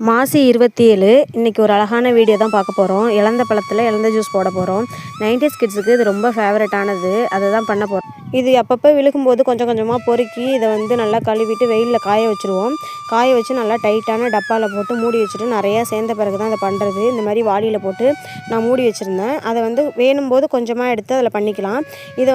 மாசி 27 இன்றைக்கி ஒரு அழகான வீடியோ தான் பார்க்க போகிறோம். இலந்த பழத்தில் இலந்த ஜூஸ் போட போகிறோம். 90s கிட்ஸுக்கு இது ரொம்ப ஃபேவரட்டானது, அதை தான் பண்ண போகிறோம். இது அப்பப்போ விழுகும்போது கொஞ்சம் கொஞ்சமாக பொறுக்கி இதை நல்லா கழுவிட்டு வெயிலில் காய வச்சுருவோம். காய வச்சு நல்லா டைட்டான டப்பாவில் போட்டு மூடி வச்சுட்டு நிறையா சேர்ந்த பிறகு தான் அதை பண்ணுறது. இந்த மாதிரி வாளியில் போட்டு நான் மூடி வச்சுருந்தேன். அதை வேணும்போது கொஞ்சமாக எடுத்து அதில் பண்ணிக்கலாம். இதை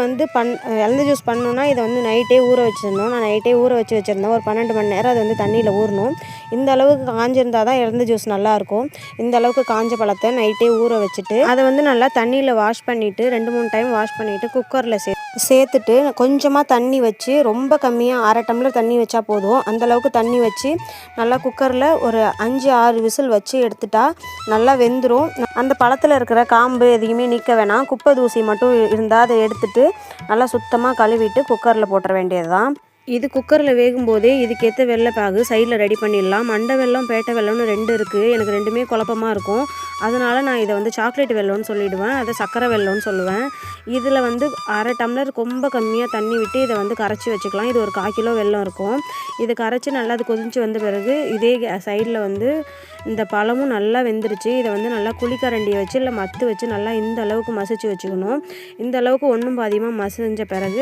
இலந்த ஜூஸ் பண்ணணுன்னா இதை நைட்டே ஊற வச்சுருந்தோம். நான் நைட்டே ஊற வச்சுருந்தேன். ஒரு 12 மணி நேரம் அது தண்ணியில் ஊறணும். இந்த அளவுக்கு காஞ்சிருந்தால் தான் இலந்த ஜூஸ் நல்லாயிருக்கும். இந்த அளவுக்கு காஞ்ச பழத்தை நைட்டே ஊற வச்சுட்டு அதை நல்லா தண்ணியில் வாஷ் பண்ணிவிட்டு 2-3 டைம் வாஷ் பண்ணிவிட்டு குக்கரில் சேர்த்துட்டு கொஞ்சமாக தண்ணி வச்சு, ரொம்ப கம்மியாக 1/2 டம்ளர் தண்ணி வச்சா போதும். அந்தளவுக்கு தண்ணி வச்சு நல்லா குக்கரில் ஒரு 5-6 விசில் வச்சு எடுத்துட்டா நல்லா வெந்துடும். அந்த பழத்தில் இருக்கிற காம்பு எதையுமே நீக்க வேணாம். குப்பை தூசி மட்டும் இருந்தால் அதை எடுத்துட்டு நல்லா சுத்தமாக கழுவிட்டு குக்கரில் போட்டுற வேண்டியது தான். இது குக்கரில் வேகும்போதே இதுக்கேற்ற வெள்ளைப்பாகு சைடில் ரெடி பண்ணிடலாம். மண்டை வெல்லம், பேட்டை வெல்லம்னு 2 இருக்குது. எனக்கு 2மே குழப்பமாக இருக்கும். அதனால் நான் இதை சாக்லேட் வெல்லம்னு சொல்லிவிடுவேன். அதை சர்க்கரை வெல்லம்னு சொல்லுவேன். இதில் 1/2 டம்ளர் ரொம்ப கம்மியாக தண்ணி விட்டு இதை கரைச்சி வச்சுக்கலாம். இது ஒரு 1/4 கிலோ வெல்லம் இருக்கும். இதை கரைச்சி நல்லா அது கொதிச்சு வந்த பிறகு இதே சைடில் இந்த பழமும் நல்லா வெந்துருச்சு. இதை நல்லா குழிக்கரண்டியை வச்சு இல்லை மத்து வச்சு நல்லா இந்த அளவுக்கு மசிச்சு வச்சுக்கணும். இந்த அளவுக்கு ஒன்றும் பாதியமாக மசிஞ்ச பிறகு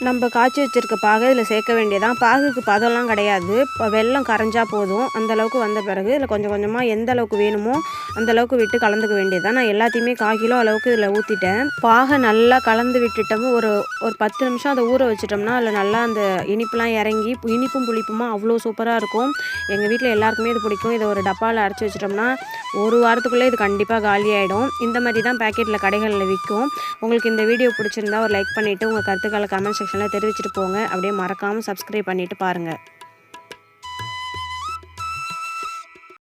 நம்ம காய்ச்சி வச்சுருக்க பாகை இதில் சேர்க்க வேண்டியதான். பாகுக்கு பதம்லாம் கிடையாது. இப்போ வெல்லம் கரைஞ்சா போதும். அந்தளவுக்கு வந்த பிறகு இதில் கொஞ்சம் கொஞ்சமாக எந்த அளவுக்கு வேணுமோ அந்தளவுக்கு விட்டு கலந்துக்க வேண்டியதான். நான் எல்லாத்தையுமே 1/4 கிலோ அளவுக்கு இதில் ஊற்றிட்டேன். பாகை நல்லா கலந்து விட்டுட்டோம். ஒரு 10 நிமிஷம் அதை ஊற வச்சிட்டோம்னா அதில் நல்லா அந்த இனிப்புலாம் இறங்கி இனிப்பும் புளிப்புமா அவ்வளோ சூப்பராக இருக்கும். எங்கள் வீட்டில் எல்லாருக்குமே இது பிடிக்கும். இதை ஒரு டப்பாவில் அரைச்சி வச்சிட்டோம்னா 1 வாரத்துக்குள்ளே இது கண்டிப்பாக காலியாகிடும். இந்த மாதிரி தான் பேக்கெட்டில் கடைகளில் விற்கும். உங்களுக்கு இந்த வீடியோ பிடிச்சிருந்தா ஒரு லைக் பண்ணிவிட்டு உங்கள் கருத்துக்களை கமெண்ட் செக்ஷனில் தெரிவிச்சிட்டு போங்க. அப்படியே மறக்காமல் சப்ஸ்கிரைப் பண்ணிவிட்டு பாருங்கள்.